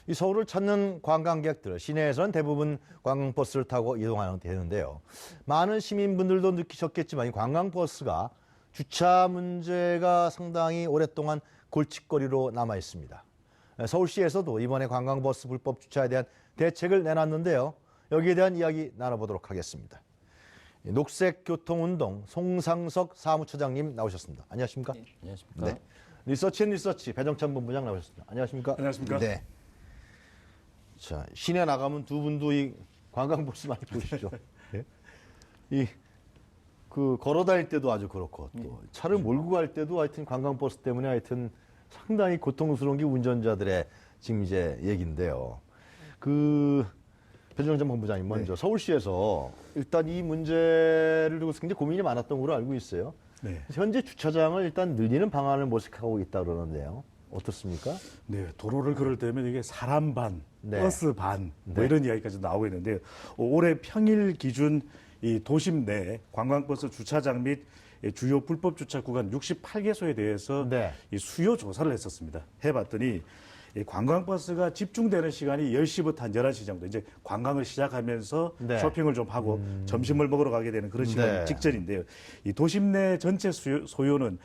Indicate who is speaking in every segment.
Speaker 1: 이 서울을 찾는 관광객들, 시내에서는 대부분 관광버스를 타고 이동하는 되는데요. 많은 시민분들도 느끼셨겠지만 이 관광버스가 주차 문제가 상당히 오랫동안 골칫거리로 남아 있습니다. 서울시에서도 이번에 관광버스 불법 주차에 대한 대책을 내놨는데요. 여기에 대한 이야기 나눠보도록 하겠습니다. 녹색교통운동 송상석 사무처장님 나오셨습니다. 안녕하십니까?
Speaker 2: 네, 안녕하십니까?
Speaker 1: 네. 리서치 배정찬 본부장 나오셨습니다. 안녕하십니까?
Speaker 3: 안녕하십니까?
Speaker 1: 네. 자, 시내 나가면 두 분도 이 관광버스 많이 보시죠? 네? 걸어 다닐 때도 아주 그렇고 또 차를 몰고 갈 때도 하여튼 관광버스 때문에 하여튼 상당히 고통스러운 게 운전자들의 지금 이제 얘기인데요. 배정찬 본부장님 먼저 서울시에서 일단 이 문제를 두고 굉장히 고민이 많았던 걸로 알고 있어요.
Speaker 3: 네.
Speaker 1: 현재 주차장을 일단 늘리는 방안을 모색하고 있다 그러는데요. 어떻습니까?
Speaker 3: 네, 도로를 걸을 때면 이게 사람 반,
Speaker 1: 네.
Speaker 3: 버스 반, 뭐
Speaker 1: 네.
Speaker 3: 이런 이야기까지 나오고 있는데 올해 평일 기준 이 도심 내 관광버스 주차장 및 주요 불법 주차 구간 68개소에 대해서
Speaker 1: 네.
Speaker 3: 이 수요 조사를 했었습니다. 해봤더니 이 관광버스가 집중되는 시간이 10시부터 한 11시 정도 이제 관광을 시작하면서
Speaker 1: 네.
Speaker 3: 쇼핑을 좀 하고 점심을 먹으러 가게 되는 그런 시간
Speaker 1: 네.
Speaker 3: 직전인데요. 이 도심 내 전체 수요는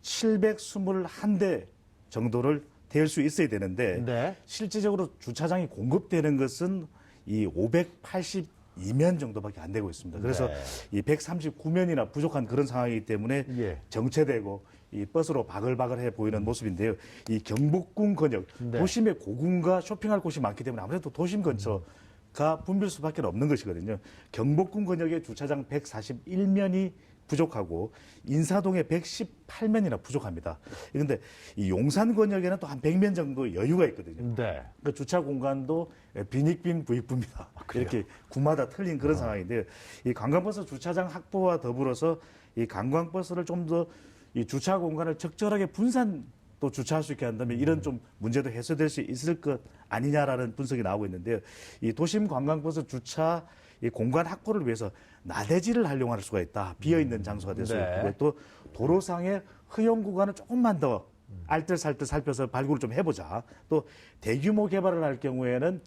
Speaker 3: 721대 정도를 댈 수 있어야 되는데
Speaker 1: 네.
Speaker 3: 실질적으로 주차장이 공급되는 것은 이 582면 정도밖에 안 되고 있습니다. 그래서
Speaker 1: 네.
Speaker 3: 이 139면이나 부족한 그런 상황이기 때문에
Speaker 1: 예.
Speaker 3: 정체되고 이 버스로 바글바글해 보이는 모습인데요. 이 경복궁 근역,
Speaker 1: 네.
Speaker 3: 도심의 고궁과 쇼핑할 곳이 많기 때문에 아무래도 도심 근처가 붐빌 수밖에 없는 것이거든요. 경복궁 근역의 주차장 141면이 부족하고 인사동에 118면이나 부족합니다. 그런데 이 용산 권역에는 또 한 100면 정도 여유가 있거든요.
Speaker 1: 네.
Speaker 3: 그 주차 공간도 빈익빈 부익부입니다. 이렇게 구마다 틀린 그런 상황인데요. 이 관광버스 주차장 확보와 더불어서 이 관광버스를 좀 더 이 주차 공간을 적절하게 분산 또 주차할 수 있게 한다면 이런 좀 문제도 해소될 수 있을 것 아니냐라는 분석이 나오고 있는데요. 이 도심 관광버스 주차 이 공간 확보를 위해서 나대지를 활용할 수가 있다. 비어있는 장소가 될 수
Speaker 1: 네.
Speaker 3: 있고 또 도로상의 허용 구간을 조금만 더 알뜰살뜰 살펴서 발굴을 좀 해보자. 또 대규모 개발을 할 경우에는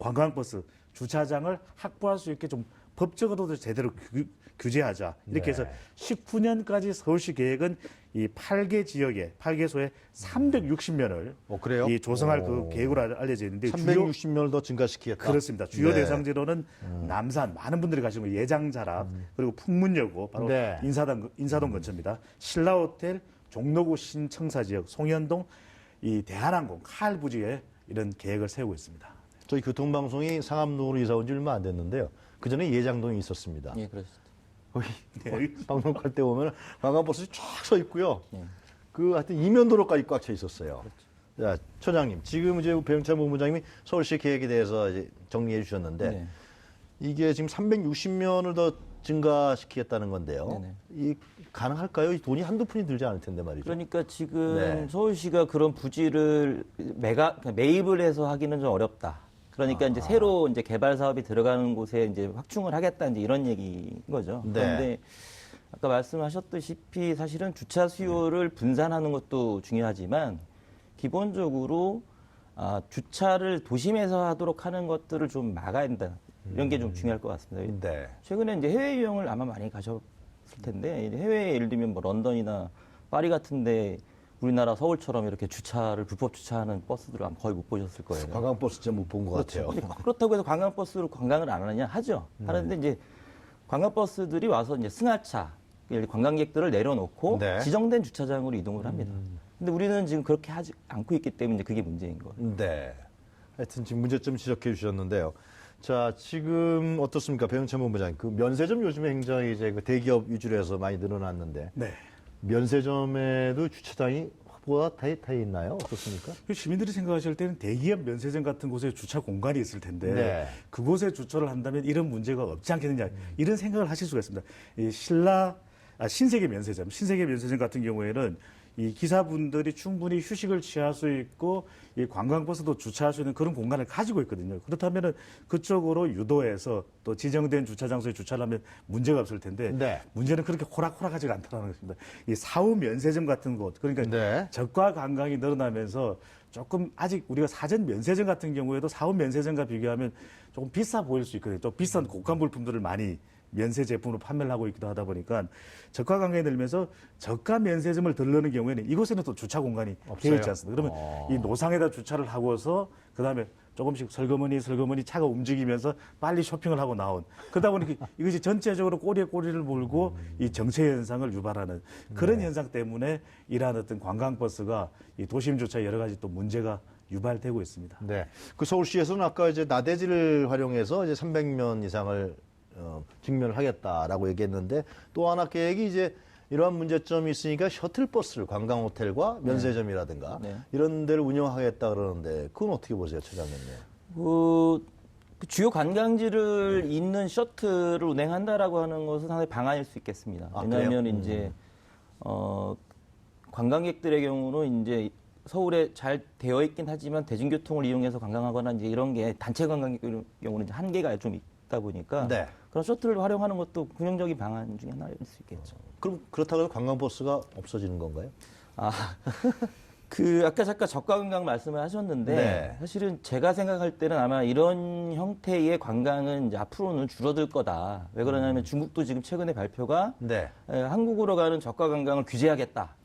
Speaker 3: 관광버스 주차장을 확보할 수 있게 좀 법적으로도 제대로 규제하자. 이렇게 해서
Speaker 1: 네.
Speaker 3: 19년까지 서울시 계획은 이 8개 지역에 8개소에 360면을
Speaker 1: 그래요?
Speaker 3: 이 조성할
Speaker 1: 오.
Speaker 3: 그 계획으로 알려져 있는데
Speaker 1: 360면을 더 증가시키겠다.
Speaker 3: 그렇습니다. 주요
Speaker 1: 네.
Speaker 3: 대상지로는 남산, 많은 분들이 가시는 거 예장자락, 그리고 풍문여고, 바로
Speaker 1: 네.
Speaker 3: 인사동 근처입니다. 신라호텔, 종로구 신청사 지역, 송현동, 이 대한항공, 칼 부지에 이런 계획을 세우고 있습니다.
Speaker 1: 저희 교통방송이 상암동으로 이사 온 지 얼마 안 됐는데요. 그 전에 예장동에 있었습니다.
Speaker 2: 예, 그렇습니다.
Speaker 1: 거기 방송할 때 보면 관광버스 쫙 서 있고요.
Speaker 2: 예.
Speaker 1: 하여튼 이면도로까지 꽉 차 있었어요. 자, 처장님, 지금 이제 배영찬 본부장님이 서울시 계획에 대해서 이제 정리해 주셨는데
Speaker 2: 네.
Speaker 1: 이게 지금 360면을 더 증가시키겠다는 건데요.
Speaker 2: 네네.
Speaker 1: 이 가능할까요? 이 돈이 한두 푼이 들지 않을 텐데 말이죠.
Speaker 2: 그러니까 지금
Speaker 1: 네.
Speaker 2: 서울시가 그런 부지를 매입을 해서 하기는 좀 어렵다. 그러니까 이제 새로 이제 개발 사업이 들어가는 곳에 이제 확충을 하겠다 이제 이런 얘기인 거죠.
Speaker 1: 네.
Speaker 2: 그런데 아까 말씀하셨다시피 사실은 주차 수요를 분산하는 것도 중요하지만 기본적으로 주차를 도심에서 하도록 하는 것들을 좀 막아야 된다. 이런 게 좀 중요할 것 같습니다.
Speaker 1: 네.
Speaker 2: 최근에 이제 해외 유형을 아마 많이 가셨을 텐데 이제 해외에 예를 들면 뭐 런던이나 파리 같은데 우리나라 서울처럼 이렇게 주차를 불법 주차하는 버스들을 아마 거의 못 보셨을 거예요.
Speaker 1: 관광버스 좀 못 본 것 같아요.
Speaker 2: 근데 그렇다고 해서 관광버스로 관광을 안 하느냐 하죠. 하는데 이제 관광버스들이 와서 이제 승하차 관광객들을 내려놓고
Speaker 1: 네.
Speaker 2: 지정된 주차장으로 이동을 합니다. 근데 우리는 지금 그렇게 하지 않고 있기 때문에 그게 문제인 거예요.
Speaker 1: 네. 하여튼 지금 문제점 지적해 주셨는데요. 자, 지금 어떻습니까? 배영찬 본부장님. 면세점 요즘에 굉장히 이제 대기업 위주로 해서 많이 늘어났는데
Speaker 3: 네.
Speaker 1: 면세점에도 주차장이 확보가 다 있나요? 어떻습니까?
Speaker 3: 시민들이 생각하실 때는 대기업 면세점 같은 곳에 주차 공간이 있을 텐데
Speaker 1: 네.
Speaker 3: 그곳에 주차를 한다면 이런 문제가 없지 않겠느냐 이런 생각을 하실 수가 있습니다. 이 신세계 면세점 같은 경우에는 이 기사분들이 충분히 휴식을 취할 수 있고 이 관광버스도 주차할 수 있는 그런 공간을 가지고 있거든요. 그렇다면은 그쪽으로 유도해서 또 지정된 주차 장소에 주차를 하면 문제가 없을 텐데
Speaker 1: 네. 문제는
Speaker 3: 문제는 그렇게 호락호락하지가 않다는 것입니다. 이 사후 면세점 같은 곳 그러니까
Speaker 1: 네.
Speaker 3: 저가 관광이 늘어나면서 조금 아직 우리가 사전 면세점 같은 경우에도 사원 면세점과 비교하면 조금 비싸 보일 수 있거든요. 또 비싼 고가 물품들을 많이 면세 제품으로 판매를 하고 있기도 하다 보니까 저가 관광이 늘면서 저가 면세점을 들르는 경우에는 이곳에는 또 주차 공간이 되어 있지 않습니다. 그러면 이 노상에다 주차를 하고서 그다음에 조금씩 슬그머니 차가 움직이면서 빨리 쇼핑을 하고 나온. 그러다 보니까 이것이 전체적으로 꼬리에 꼬리를 물고 이 정체 현상을 유발하는 그런 현상 때문에 이러한 어떤 관광버스가 이 도심 주차 여러 가지 또 문제가 유발되고 있습니다.
Speaker 1: 네. 그 서울시에서는 아까 이제 나대지를 활용해서 이제 300면 이상을 직면을 하겠다라고 얘기했는데 또 하나 계획이 이제 이러한 문제점이 있으니까 셔틀버스를 관광 호텔과 면세점이라든가
Speaker 2: 네.
Speaker 1: 이런 데를 운영하겠다 그러는데 그건 어떻게 보세요, 차장님?
Speaker 2: 그 주요 관광지를 잇는 셔틀을 운행한다라고 하는 것은 상당히 방안일 수 있겠습니다.
Speaker 1: 아,
Speaker 2: 왜냐하면
Speaker 1: 그래요?
Speaker 2: 이제 관광객들의 경우는 이제 서울에 잘 되어 있긴 하지만 대중교통을 이용해서 관광하거나 이제 이런 게 단체 관광객 경우는 이제 한계가 좀 있다 보니까
Speaker 1: 네.
Speaker 2: 그런 셔틀을 활용하는 것도 긍정적인 방안 중에 하나일 수 있겠죠.
Speaker 1: 그럼 그렇다고 해서 관광버스가 없어지는 건가요?
Speaker 2: 아, 아까 잠깐 저가 관광 말씀을 하셨는데
Speaker 1: 네.
Speaker 2: 사실은 제가 생각할 때는 아마 이런 형태의 관광은 이제 앞으로는 줄어들 거다. 왜 그러냐면 중국도 지금 최근에 발표가
Speaker 1: 네.
Speaker 2: 한국으로 가는 저가 관광을 규제하겠다.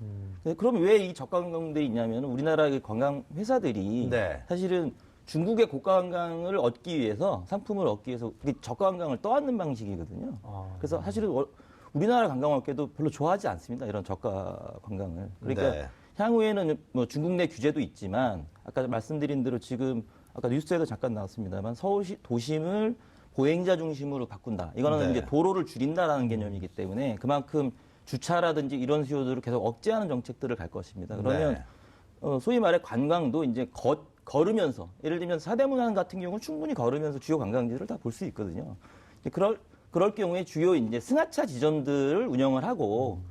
Speaker 2: 그럼 왜 이 저가 관광들이 있냐면 우리나라 그 관광 회사들이
Speaker 1: 네.
Speaker 2: 사실은 중국의 고가 관광을 얻기 위해서 상품을 얻기 위해서 저가 관광을 떠안는 방식이거든요. 그래서 사실은 우리나라 관광업계도 별로 좋아하지 않습니다. 이런 저가 관광을. 그러니까
Speaker 1: 네.
Speaker 2: 향후에는 뭐 중국 내 규제도 있지만 아까 말씀드린 대로 지금 아까 뉴스에도 잠깐 나왔습니다만 서울시 도심을 보행자 중심으로 바꾼다. 이거는
Speaker 1: 네.
Speaker 2: 이제 도로를 줄인다라는 개념이기 때문에 그만큼 주차라든지 이런 수요들을 계속 억제하는 정책들을 갈 것입니다. 그러면 소위 말해 관광도 이제 걸으면서 예를 들면 사대문안 같은 경우는 충분히 걸으면서 주요 관광지를 다 볼 수 있거든요. 그럴 경우에 주요 이제 승하차 지점들을 운영을 하고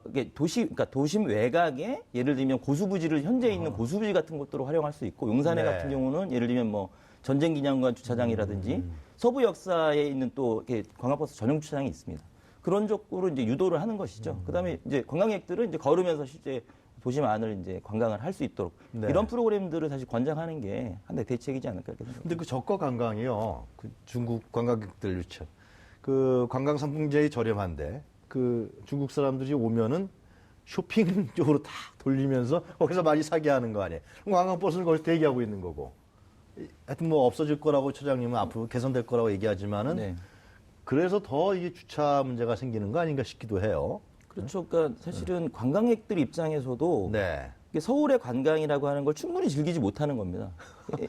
Speaker 2: 이게 그러니까 도심 외곽에 예를 들면 고수부지를 현재 있는 고수부지 같은 것들을 활용할 수 있고 용산에
Speaker 1: 네.
Speaker 2: 같은 경우는 예를 들면 뭐 전쟁기념관 주차장이라든지 서부 역사에 있는 또 이렇게 관광버스 전용 주차장이 있습니다. 그런 쪽으로 이제 유도를 하는 것이죠. 그다음에 이제 관광객들은 이제 걸으면서 실제 도심 안을 이제 관광을 할 수 있도록
Speaker 1: 네.
Speaker 2: 이런 프로그램들을 사실 권장하는 게 하나의 대책이지 않을까 이렇게 생각합니다.
Speaker 1: 근데 그 저가 관광이요. 그 중국 관광객들 유치. 그 관광 상품제이 저렴한데 그 중국 사람들이 오면은 쇼핑 쪽으로 다 돌리면서 거기서 많이 사게 하는 거 아니에요. 그럼 관광버스는 거기서 대기하고 있는 거고. 하여튼 뭐 없어질 거라고 처장님은 앞으로 개선될 거라고 얘기하지만은
Speaker 2: 네.
Speaker 1: 그래서 더 이게 주차 문제가 생기는 거 아닌가 싶기도 해요.
Speaker 2: 그렇죠. 그러니까 사실은 관광객들 입장에서도
Speaker 1: 네.
Speaker 2: 이게 서울의 관광이라고 하는 걸 충분히 즐기지 못하는 겁니다.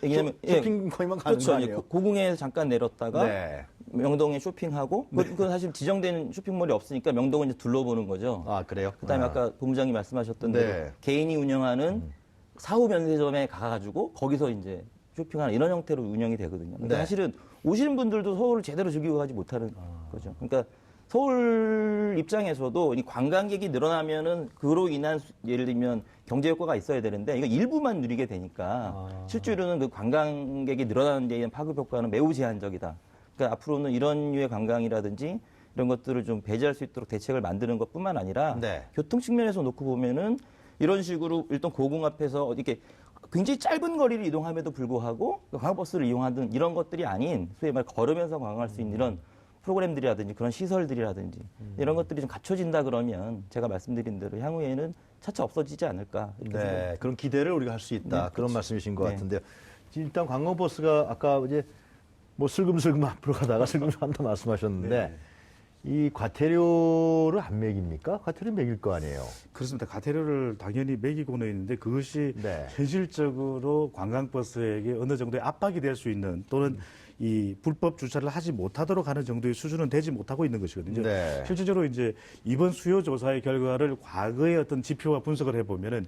Speaker 2: 왜냐면
Speaker 1: 쇼핑 거기만 가는
Speaker 2: 그렇죠.
Speaker 1: 거 아니에요?
Speaker 2: 고궁에 잠깐 내렸다가
Speaker 1: 네.
Speaker 2: 명동에 쇼핑하고 그건 사실 지정된 쇼핑몰이 없으니까 명동을 이제 둘러보는 거죠.
Speaker 1: 아, 그래요?
Speaker 2: 그다음에 아까 본부장님 말씀하셨던 대로
Speaker 1: 네.
Speaker 2: 개인이 운영하는 사후 면세점에 가가지고 거기서 이제 쇼핑하는 이런 형태로 운영이 되거든요. 근데
Speaker 1: 네.
Speaker 2: 사실은 오시는 분들도 서울을 제대로 즐기고 가지 못하는 거죠. 그러니까 서울 입장에서도 이 관광객이 늘어나면은 그로 인한 예를 들면 경제 효과가 있어야 되는데 이거 일부만 누리게 되니까 실제로는 그 관광객이 늘어나는 데 대한 파급 효과는 매우 제한적이다. 그러니까 앞으로는 이런 류의 관광이라든지 이런 것들을 좀 배제할 수 있도록 대책을 만드는 것뿐만 아니라
Speaker 1: 네.
Speaker 2: 교통 측면에서 놓고 보면은 이런 식으로 일단 고궁 앞에서 이렇게 굉장히 짧은 거리를 이동함에도 불구하고 관광버스를 이용하든 이런 것들이 아닌 소위 말 걸으면서 관광할 수 있는 이런 프로그램들이라든지 그런 시설들이라든지 이런 것들이 좀 갖춰진다 그러면 제가 말씀드린 대로 향후에는 차차 없어지지 않을까 이렇게 생각합니다.
Speaker 1: 네, 그런 기대를 우리가 할 수 있다.
Speaker 2: 네,
Speaker 1: 그런
Speaker 2: 그렇죠.
Speaker 1: 말씀이신 것
Speaker 2: 네.
Speaker 1: 같은데요. 일단 관광버스가 아까 이제 뭐 슬금슬금 앞으로 가다가 슬금슬금 한다 말씀하셨는데 이 과태료를 안 매깁니까? 과태료 매길 거 아니에요.
Speaker 3: 그렇습니다. 과태료를 당연히 매기고는 있는데 그것이
Speaker 1: 네.
Speaker 3: 현실적으로 관광버스에게 어느 정도의 압박이 될 수 있는 또는 이 불법 주차를 하지 못하도록 하는 정도의 수준은 되지 못하고 있는 것이거든요.
Speaker 1: 네.
Speaker 3: 실질적으로 이제 이번 수요 조사의 결과를 과거의 어떤 지표와 분석을 해보면은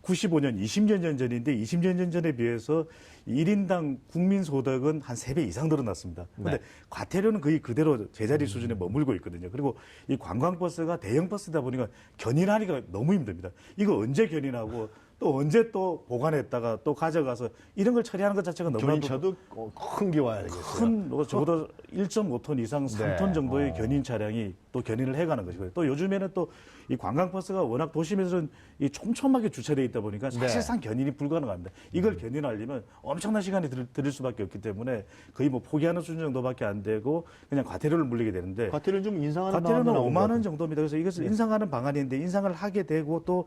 Speaker 3: 95년, 20년 전인데 20년 전에 비해서 1인당 국민 소득은 한 3배 이상 늘어났습니다. 그런데
Speaker 1: 네.
Speaker 3: 과태료는 거의 그대로 제자리 수준에 머물고 있거든요. 그리고 이 관광버스가 대형 버스다 보니까 견인하기가 너무 힘듭니다. 이거 언제 견인하고 또 언제 또 보관했다가 또 가져가서 이런 걸 처리하는 것 자체가 너무나도
Speaker 1: 견인차도 큰 게 와야 되겠어요.
Speaker 3: 큰 적어도 1.5톤 이상 3톤
Speaker 1: 네.
Speaker 3: 정도의 견인 차량이 또 견인을 해가는 것이고요. 또 요즘에는 또 이 관광버스가 워낙 도심에서는 이 촘촘하게 주차되어 있다 보니까 사실상 견인이 불가능합니다. 이걸 견인하려면 엄청난 시간이 들일 수밖에 없기 때문에 거의 뭐 포기하는 수준 정도밖에 안 되고 그냥 과태료를 물리게 되는데
Speaker 1: 과태료는 좀 인상하는
Speaker 3: 과태료는
Speaker 1: 방안도 나온
Speaker 3: 5만
Speaker 1: 것
Speaker 3: 원
Speaker 1: 같아요.
Speaker 3: 정도입니다. 그래서 이것을 인상하는 방안인데 인상을 하게 되고 또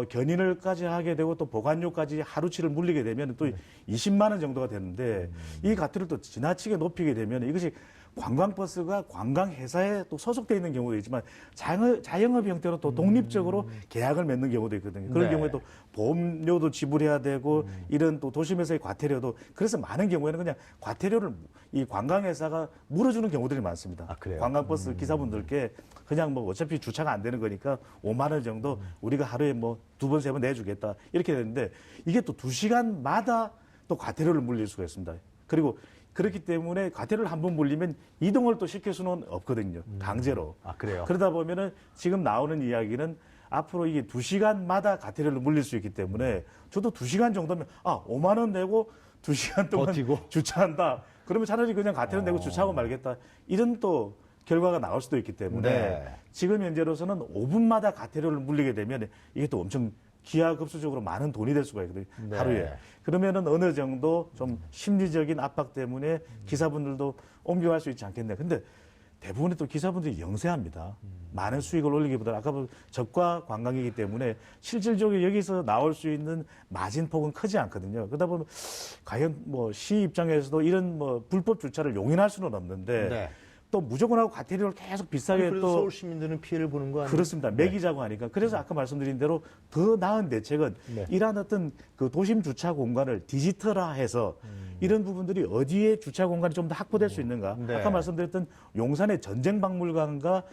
Speaker 3: 견인을까지 하게 되고 또 보관료까지 하루치를 물리게 되면 또 20만 원 정도가 되는데 이 과태료를 또 지나치게 높이게 되면 이것이 관광버스가 관광회사에 또 소속되어 있는 경우도 있지만 자영업 형태로 또 독립적으로 계약을 맺는 경우도 있거든요. 그런
Speaker 1: 네.
Speaker 3: 경우에 또 보험료도 지불해야 되고 이런 또 도심에서의 과태료도 그래서 많은 경우에는 그냥 과태료를 이 관광회사가 물어주는 경우들이 많습니다.
Speaker 1: 아, 그래요?
Speaker 3: 관광버스 기사분들께 그냥 뭐 어차피 주차가 안 되는 거니까 5만 원 정도 우리가 하루에 뭐 2번, 3번 내주겠다 이렇게 되는데 이게 또 2시간마다 또 과태료를 물릴 수가 있습니다. 그리고 그렇기 때문에 과태료를 한 번 물리면 이동을 또 시킬 수는 없거든요. 강제로.
Speaker 1: 아, 그래요?
Speaker 3: 그러다 보면은 지금 나오는 이야기는 앞으로 이게 2시간마다 과태료를 물릴 수 있기 때문에 저도 2시간 정도면 5만 원 내고 2시간 동안
Speaker 1: 버티고?
Speaker 3: 주차한다. 그러면 차라리 그냥 과태료 내고 주차하고 말겠다. 이런 또 결과가 나올 수도 있기 때문에
Speaker 1: 네.
Speaker 3: 지금 현재로서는 5분마다 과태료를 물리게 되면 이게 또 엄청 기하급수적으로 많은 돈이 될 수가 있거든요.
Speaker 1: 네.
Speaker 3: 하루에. 그러면은 어느 정도 좀 심리적인 압박 때문에 기사분들도 옮겨갈 수 있지 않겠냐. 근데 대부분의 또 기사분들이 영세합니다. 많은 수익을 올리기보다 아까 저가 관광이기 때문에 실질적으로 여기서 나올 수 있는 마진폭은 크지 않거든요. 그러다 보면 과연 뭐 시 입장에서도 이런 뭐 불법 주차를 용인할 수는 없는데
Speaker 1: 네.
Speaker 3: 또 무조건 하고 과태료를 계속 비싸게
Speaker 1: 그래도
Speaker 3: 또
Speaker 1: 서울 시민들은 피해를 보는 거 아니에요?
Speaker 3: 그렇습니다. 매기자고 하니까. 그래서 아까 말씀드린 대로 더 나은 대책은
Speaker 1: 네.
Speaker 3: 이러한 어떤 그 도심 주차 공간을 디지털화해서 이런 부분들이 어디에 주차 공간이 좀 더 확보될 수 있는가.
Speaker 1: 네.
Speaker 3: 아까 말씀드렸던 용산의 전쟁박물관과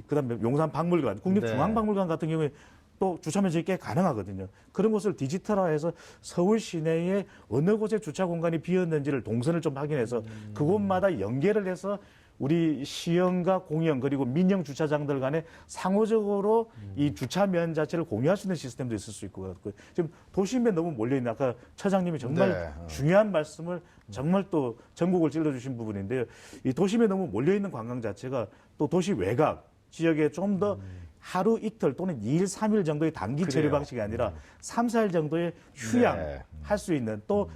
Speaker 3: 그다음에 용산 박물관, 국립중앙박물관 같은 경우에 또 주차 면적이 꽤 가능하거든요. 그런 것을 디지털화해서 서울 시내에 어느 곳에 주차 공간이 비었는지를 동선을 좀 확인해서 그곳마다 연계를 해서 우리 시형과 공영 그리고 민영 주차장들 간에 상호적으로 이 주차면 자체를 공유할 수 있는 시스템도 있을 수 있고 지금 도심에 너무 몰려있는 아까 차장님이 정말
Speaker 1: 네.
Speaker 3: 중요한 말씀을 정말 또 전국을 찔러주신 부분인데요. 이 도심에 너무 몰려있는 관광 자체가 또 도시 외곽 지역에 좀 더 하루 이틀 또는 2일, 3일 정도의 단기 체류
Speaker 1: 그래요.
Speaker 3: 방식이 아니라 3, 4일 정도의 휴양
Speaker 1: 네.
Speaker 3: 할 수 있는 또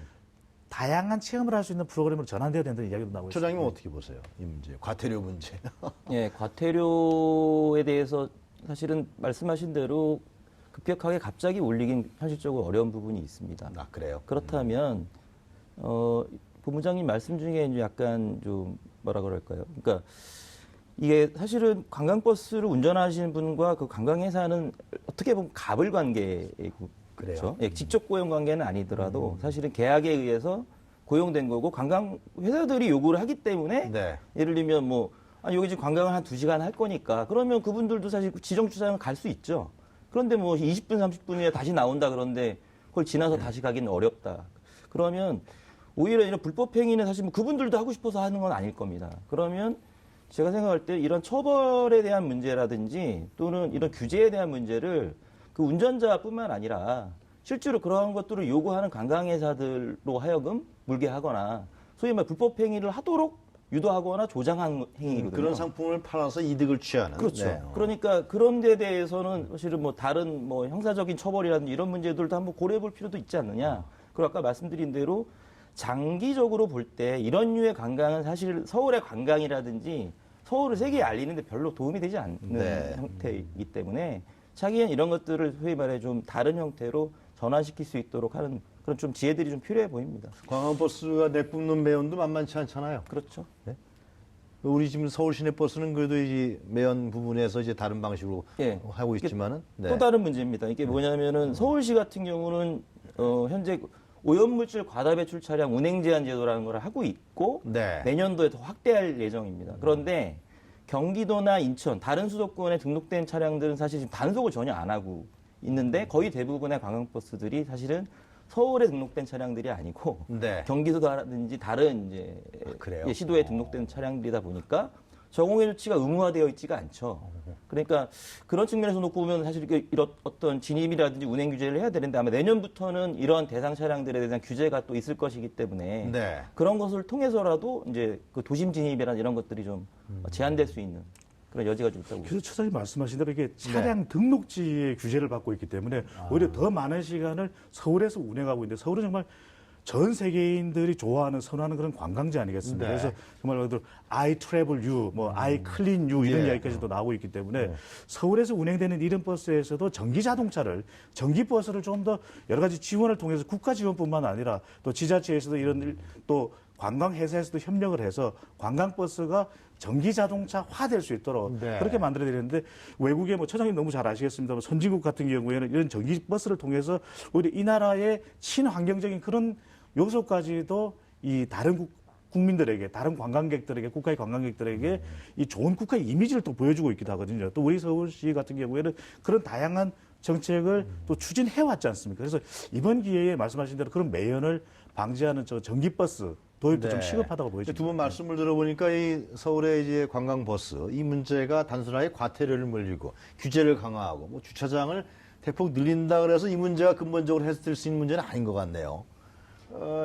Speaker 3: 다양한 체험을 할 수 있는 프로그램으로 전환되어야 된다는 이야기도 나오고 있습니다.
Speaker 1: 처장님은 어떻게 보세요? 이 문제, 과태료 문제.
Speaker 2: 예, 과태료에 대해서 사실은 말씀하신 대로 급격하게 갑자기 올리긴 현실적으로 어려운 부분이 있습니다.
Speaker 1: 아, 그래요?
Speaker 2: 그렇다면 본부장님 말씀 중에 이제 약간 좀 뭐라 그럴까요? 그러니까 이게 사실은 관광버스를 운전하시는 분과 그 관광회사는 어떻게 보면 갑을 관계이고 그렇죠. 예, 직접 고용 관계는 아니더라도 사실은 계약에 의해서 고용된 거고 관광 회사들이 요구를 하기 때문에
Speaker 1: 네.
Speaker 2: 예를 들면 뭐 여기 지금 관광을 한 2시간 할 거니까 그러면 그분들도 사실 지정 주차장을 갈 수 있죠. 그런데 뭐 20분 30분 후에 다시 나온다 그런데 그걸 지나서 다시 가기는 어렵다. 그러면 오히려 이런 불법 행위는 사실 뭐 그분들도 하고 싶어서 하는 건 아닐 겁니다. 그러면 제가 생각할 때 이런 처벌에 대한 문제라든지 또는 이런 규제에 대한 문제를 그 운전자뿐만 아니라 실제로 그러한 것들을 요구하는 관광회사들로 하여금 물게 하거나 소위 말 불법 행위를 하도록 유도하거나 조장하는 행위거든요.
Speaker 1: 그런 상품을 팔아서 이득을 취하는.
Speaker 2: 그렇죠.
Speaker 1: 네.
Speaker 2: 그러니까 그런 데 대해서는 사실은 뭐 다른 뭐 형사적인 처벌이라든지 이런 문제들도 한번 고려해 볼 필요도 있지 않느냐. 그리고 아까 말씀드린 대로 장기적으로 볼 때 이런 류의 관광은 사실 서울의 관광이라든지 서울을 세계에 알리는데 별로 도움이 되지 않는
Speaker 1: 네.
Speaker 2: 형태이기 때문에 차기엔 이런 것들을 소위 말해 좀 다른 형태로 전환시킬 수 있도록 하는 그런 좀 지혜들이 좀 필요해 보입니다.
Speaker 1: 관광버스가 내뿜는 매연도 만만치 않잖아요.
Speaker 2: 그렇죠.
Speaker 1: 우리 지금 서울 시내 버스는 그래도 이제 매연 부분에서 이제 다른 방식으로
Speaker 2: 예.
Speaker 1: 하고 있지만은. 네.
Speaker 2: 또 다른 문제입니다. 이게 뭐냐면은 서울시 같은 경우는 현재 오염물질 과다 배출 차량 운행 제한 제도라는 걸 하고 있고
Speaker 1: 네.
Speaker 2: 내년도에 더 확대할 예정입니다. 그런데 경기도나 인천 다른 수도권에 등록된 차량들은 사실 지금 단속을 전혀 안 하고 있는데 거의 대부분의 관광버스들이 사실은 서울에 등록된 차량들이 아니고
Speaker 1: 네.
Speaker 2: 경기도라든지 다른 이제
Speaker 1: 그래요?
Speaker 2: 시도에 등록된 차량들이다 보니까 저공해 조치가 의무화되어 있지가 않죠. 그러니까 그런 측면에서 놓고 보면 사실 이런 어떤 진입이라든지 운행 규제를 해야 되는데 아마 내년부터는 이런 대상 차량들에 대한 규제가 또 있을 것이기 때문에
Speaker 1: 네.
Speaker 2: 그런 것을 통해서라도 이제 그 도심 진입이나 이런 것들이 좀 제한될 수 있는 그런 여지가 좀 있다고.
Speaker 3: 그래서 처장님 말씀하신 대로 이게 차량 등록지의 규제를 받고 있기 때문에 오히려 더 많은 시간을 서울에서 운행하고 있는데 서울은 정말 전 세계인들이 좋아하는 선호하는 그런 관광지 아니겠습니까?
Speaker 1: 네.
Speaker 3: 그래서 정말 오늘 I travel you, 뭐 I clean you 이런
Speaker 1: 예.
Speaker 3: 이야기까지도 나오고 있기 때문에 서울에서 운행되는 이런 버스에서도 전기 자동차를 전기 버스를 좀 더 여러 가지 지원을 통해서 국가 지원뿐만 아니라 또 지자체에서도 이런 또 관광 회사에서도 협력을 해서 관광 버스가 전기 자동차화 될 수 있도록
Speaker 1: 네.
Speaker 3: 그렇게 만들어야 되는데 외국에 뭐 처장님 너무 잘 아시겠습니다만 선진국 같은 경우에는 이런 전기 버스를 통해서 오히려 이 나라의 친환경적인 그런 요소까지도 이 다른 국민들에게 다른 관광객들에게 국가의 관광객들에게 이 좋은 국가의 이미지를 또 보여주고 있기도 하거든요. 또 우리 서울시 같은 경우에는 그런 다양한 정책을 또 추진해 왔지 않습니까? 그래서 이번 기회에 말씀하신 대로 그런 매연을 방지하는 저 전기버스 도입도 좀 시급하다고 보여집니다.
Speaker 1: 두 분 말씀을 들어보니까 이 서울의 이제 관광버스 이 문제가 단순하게 과태료를 물리고 규제를 강화하고 뭐 주차장을 대폭 늘린다 그래서 이 문제가 근본적으로 해소될 수 있는 문제는 아닌 것 같네요.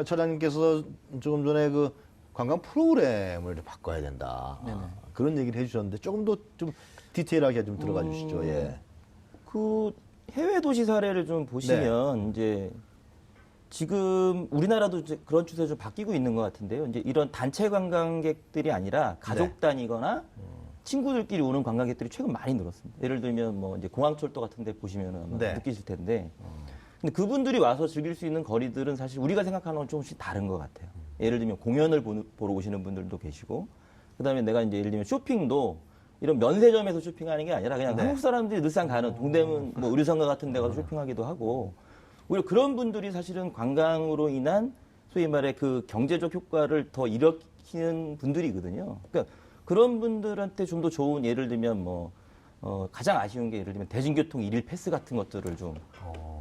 Speaker 1: 차장님께서 조금 전에 그 관광 프로그램을 바꿔야 된다. 그런 얘기를 해주셨는데 조금 더 좀 디테일하게 좀 들어가 주시죠. 예.
Speaker 2: 그 해외 도시 사례를 좀 보시면 이제 지금 우리나라도 이제 그런 추세가 좀 바뀌고 있는 것 같은데요. 이제 이런 단체 관광객들이 아니라 가족 단위거나 친구들끼리 오는 관광객들이 최근 많이 늘었습니다. 예를 들면 뭐 이제 공항철도 같은 데 보시면은 아마
Speaker 1: 네.
Speaker 2: 느끼실 텐데. 근데 그분들이 와서 즐길 수 있는 거리들은 사실 우리가 생각하는 건 조금씩 다른 것 같아요. 예를 들면 공연을 보러 오시는 분들도 계시고, 그다음에 내가 이제 예를 들면 쇼핑도 이런 면세점에서 쇼핑하는 게 아니라 그냥 한국 사람들이 늘상 가는 동대문 뭐 의류상가 같은 데 가서 쇼핑하기도 하고, 오히려 그런 분들이 사실은 관광으로 인한 소위 말해 그 경제적 효과를 더 일으키는 분들이거든요. 그러니까 그런 분들한테 좀 더 좋은 예를 들면 뭐 가장 아쉬운 게 예를 들면 대중교통 일일 패스 같은 것들을 좀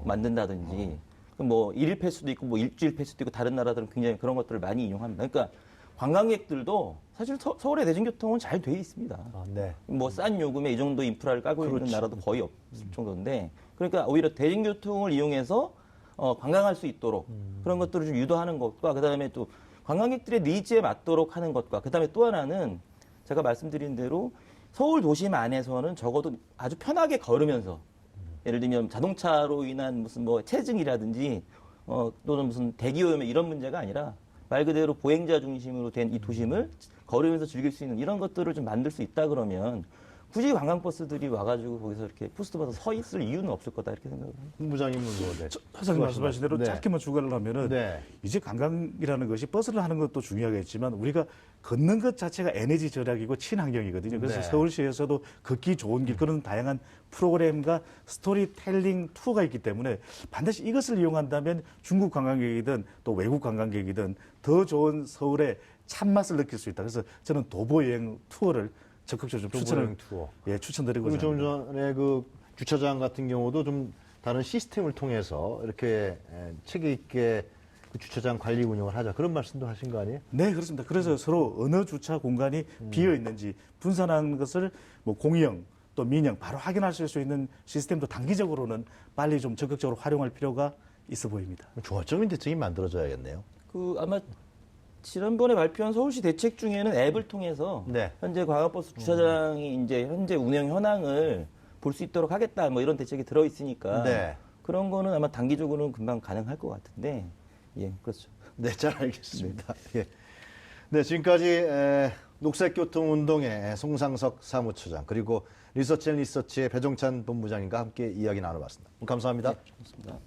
Speaker 2: 만든다든지 뭐 일일 패스도 있고 뭐 일주일 패스도 있고 다른 나라들은 굉장히 그런 것들을 많이 이용합니다. 그러니까 관광객들도 사실 서울의 대중교통은 잘 돼 있습니다.
Speaker 1: 네.
Speaker 2: 뭐 싼 요금에 이 정도 인프라를 깔고 있는 나라도 거의 없을 정도인데, 그러니까 오히려 대중교통을 이용해서 관광할 수 있도록 그런 것들을 좀 유도하는 것과 그다음에 또 관광객들의 니즈에 맞도록 하는 것과 그다음에 또 하나는 제가 말씀드린 대로 서울 도심 안에서는 적어도 아주 편하게 걸으면서 예를 들면 자동차로 인한 무슨 뭐 체증이라든지 또는 무슨 대기오염 이런 문제가 아니라 말 그대로 보행자 중심으로 된 이 도심을 걸으면서 즐길 수 있는 이런 것들을 좀 만들 수 있다 그러면 굳이 관광버스들이 와가지고 거기서 이렇게 포스트 받아서 서 있을 이유는 없을 거다 이렇게 생각합니다.
Speaker 1: 본부장님은 뭐 네.
Speaker 3: 사장님 말씀하신 대로
Speaker 1: 네.
Speaker 3: 짧게만 추가를 하면은
Speaker 1: 네.
Speaker 3: 이제 관광이라는 것이 버스를 하는 것도 중요하겠지만 우리가 걷는 것 자체가 에너지 절약이고 친환경이거든요. 그래서
Speaker 1: 네.
Speaker 3: 서울시에서도 걷기 좋은 길 그런 다양한 프로그램과 스토리텔링 투어가 있기 때문에 반드시 이것을 이용한다면 중국 관광객이든 또 외국 관광객이든 더 좋은 서울의 참맛을 느낄 수 있다. 그래서 저는 도보 여행 투어를 적극적으로 좀 추천을
Speaker 1: 투어.
Speaker 3: 예, 추천드리고
Speaker 1: 그리고 좀
Speaker 3: 있습니다.
Speaker 1: 전에 그 주차장 같은 경우도 좀 다른 시스템을 통해서 이렇게 체계 있게 그 주차장 관리 운영을 하자 그런 말씀도 하신 거 아니에요?
Speaker 3: 네, 그렇습니다. 그래서 서로 어느 주차 공간이 비어 있는지 분산하는 것을 뭐 공영 또 민영 바로 확인할 수 있는 시스템도 단기적으로는 빨리 좀 적극적으로 활용할 필요가 있어 보입니다.
Speaker 1: 종합적인 대책이 만들어져야겠네요.
Speaker 2: 그 아마 지난번에 발표한 서울시 대책 중에는 앱을 통해서
Speaker 1: 네.
Speaker 2: 현재 관광버스 주차장이 이제 현재 운영 현황을 볼 수 있도록 하겠다 뭐 이런 대책이 들어 있으니까
Speaker 1: 네.
Speaker 2: 그런 거는 아마 단기적으로는 금방 가능할 것 같은데 예 그렇죠.
Speaker 1: 네, 잘 알겠습니다. 예. 네, 지금까지 녹색교통운동의 송상석 사무처장 그리고 리서치앤리서치의 배종찬 본부장님과 함께 이야기 나눠봤습니다. 감사합니다.
Speaker 2: 고맙습니다.